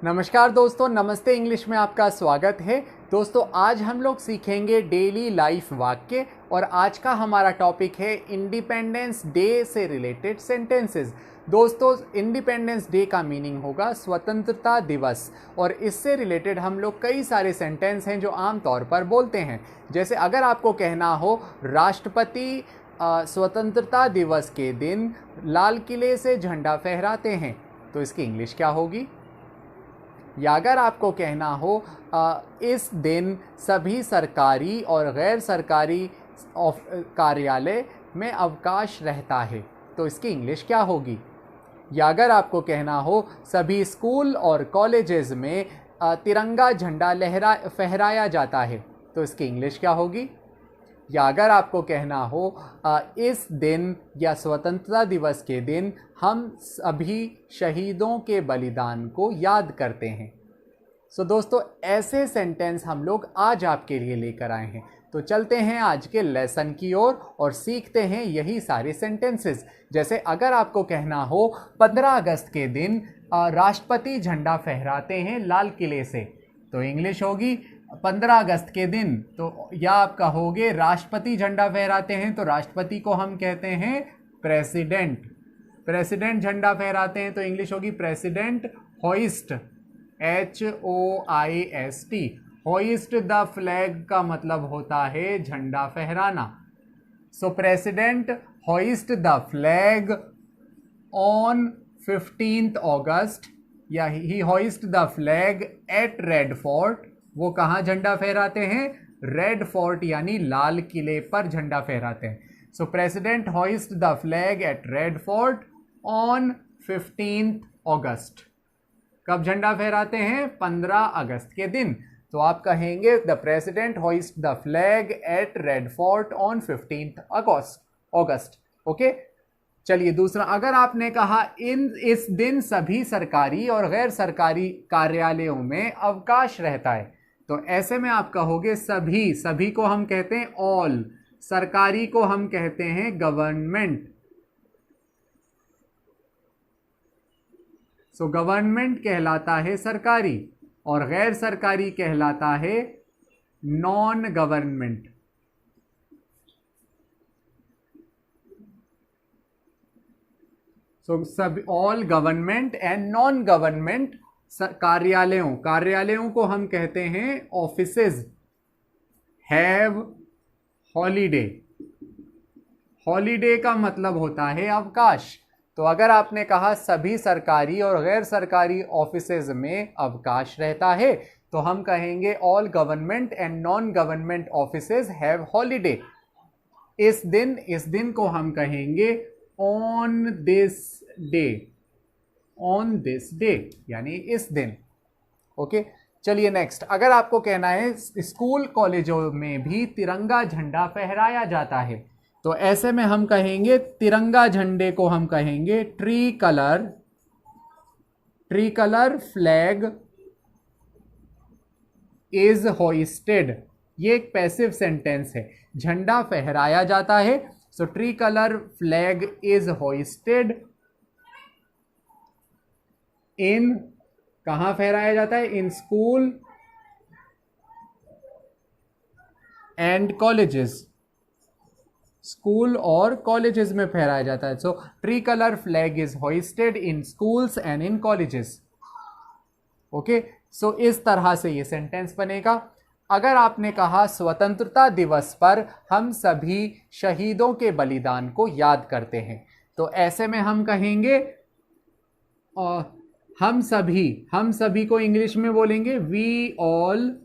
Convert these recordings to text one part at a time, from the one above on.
नमस्कार दोस्तों, नमस्ते इंग्लिश में आपका स्वागत है। दोस्तों आज हम लोग सीखेंगे डेली लाइफ वाक्य और आज का हमारा टॉपिक है इंडिपेंडेंस डे से रिलेटेड सेंटेंसेस। दोस्तों इंडिपेंडेंस डे का मीनिंग होगा स्वतंत्रता दिवस और इससे रिलेटेड हम लोग कई सारे सेंटेंस हैं जो आम तौर पर बोलते हैं। जैसे अगर आपको कहना हो राष्ट्रपति स्वतंत्रता दिवस के दिन लाल किले से झंडा फहराते हैं, तो इसकी इंग्लिश क्या होगी? या अगर आपको कहना हो इस दिन सभी सरकारी और गैर सरकारी कार्यालय में अवकाश रहता है, तो इसकी इंग्लिश क्या होगी? या अगर आपको कहना हो सभी स्कूल और कॉलेजेस में तिरंगा झंडा फहराया जाता है, तो इसकी इंग्लिश क्या होगी? या अगर आपको कहना हो इस दिन या स्वतंत्रता दिवस के दिन हम सभी शहीदों के बलिदान को याद करते हैं। दोस्तों ऐसे सेंटेंस हम लोग आज आपके लिए लेकर आए हैं। तो चलते हैं आज के लेसन की ओर और सीखते हैं यही सारे सेंटेंसेस। जैसे अगर आपको कहना हो 15 अगस्त के दिन राष्ट्रपति झंडा फहराते हैं लाल किले से, तो इंग्लिश होगी 15 अगस्त के दिन। तो या आप कहोगे राष्ट्रपति झंडा फहराते हैं, तो राष्ट्रपति को हम कहते हैं प्रेसिडेंट। प्रेसिडेंट झंडा फहराते हैं तो इंग्लिश होगी president hoist, HOIST। Hoist the flag का मतलब होता है झंडा फहराना। So president hoist the flag on 15th August, या he hoist the flag at red Fort. वो कहाँ झंडा फहराते हैं? रेड फोर्ट यानी लाल किले पर झंडा फहराते हैं। So president hoist the flag at red Fort on 15th August. कब झंडा फहराते हैं? 15 अगस्त के दिन। तो आप कहेंगे the president hoist the flag at red Fort on 15th August. Okay, चलिए दूसरा, अगर आपने कहा इस दिन सभी सरकारी और गैर सरकारी कार्यालयों में अवकाश रहता है, तो ऐसे में आप कहोगे सभी को हम कहते हैं ऑल, सरकारी को हम कहते हैं गवर्नमेंट। सो गवर्नमेंट कहलाता है सरकारी और गैर सरकारी कहलाता है नॉन गवर्नमेंट। सो सब all government and non government कार्यालयों को हम कहते हैं ऑफिसेज हैव हॉलीडे। हॉलीडे का मतलब होता है अवकाश। तो अगर आपने कहा सभी सरकारी और गैर सरकारी ऑफिसेज में अवकाश रहता है, तो हम कहेंगे all government and non government offices have holiday. इस दिन को हम कहेंगे on this day. On this day यानी इस दिन। ओके, चलिए नेक्स्ट, अगर आपको कहना है स्कूल कॉलेजों में भी तिरंगा झंडा फहराया जाता है, तो ऐसे में हम कहेंगे तिरंगा झंडे को हम कहेंगे tricolour flag is hoisted. ये एक पैसिव सेंटेंस है, झंडा फहराया जाता है। So tricolour flag is hoisted in, कहां फहराया जाता है? In school and colleges. School और कॉलेजेस में फहराया जाता है। So tricolour flag is hoisted in schools and in colleges. Okay, so इस तरह से ये सेंटेंस बनेगा। अगर आपने कहा स्वतंत्रता दिवस पर हम सभी शहीदों के बलिदान को याद करते हैं, तो ऐसे में हम कहेंगे हम सभी को इंग्लिश में बोलेंगे वी ऑल।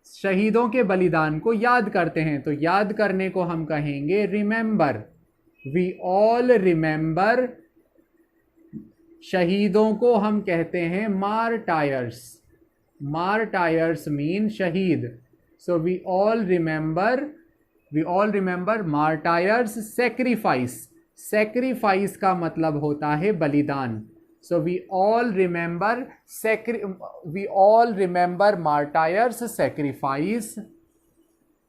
शहीदों के बलिदान को याद करते हैं, तो याद करने को हम कहेंगे रिमेंबर। We all remember. शहीदों को हम कहते हैं मार्टायर्स। मार्टायर्स मीन शहीद। So we all remember martyrs. Sacrifice, sacrifice का मतलब होता है बलिदान। So we all remember martyrs' sacrifice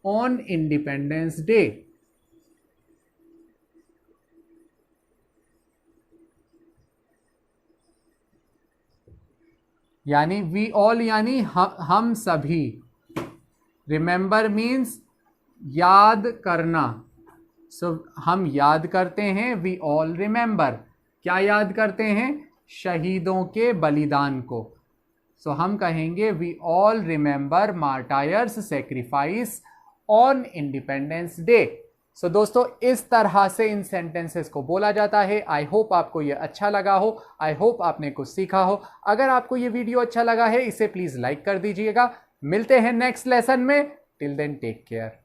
on Independence Day. यानी वी ऑल यानी हम सभी। रिमेंबर मीन्स याद करना। सो हम याद करते हैं, वी ऑल रिमेंबर। क्या याद करते हैं? शहीदों के बलिदान को। सो हम कहेंगे we all remember martyrs sacrifice on Independence Day. So दोस्तों इस तरह से इन सेंटेंसेस को बोला जाता है। आई होप आपको ये अच्छा लगा हो, आई होप आपने कुछ सीखा हो। अगर आपको ये वीडियो अच्छा लगा है इसे प्लीज लाइक कर दीजिएगा। मिलते हैं नेक्स्ट लेसन में। Till then take care.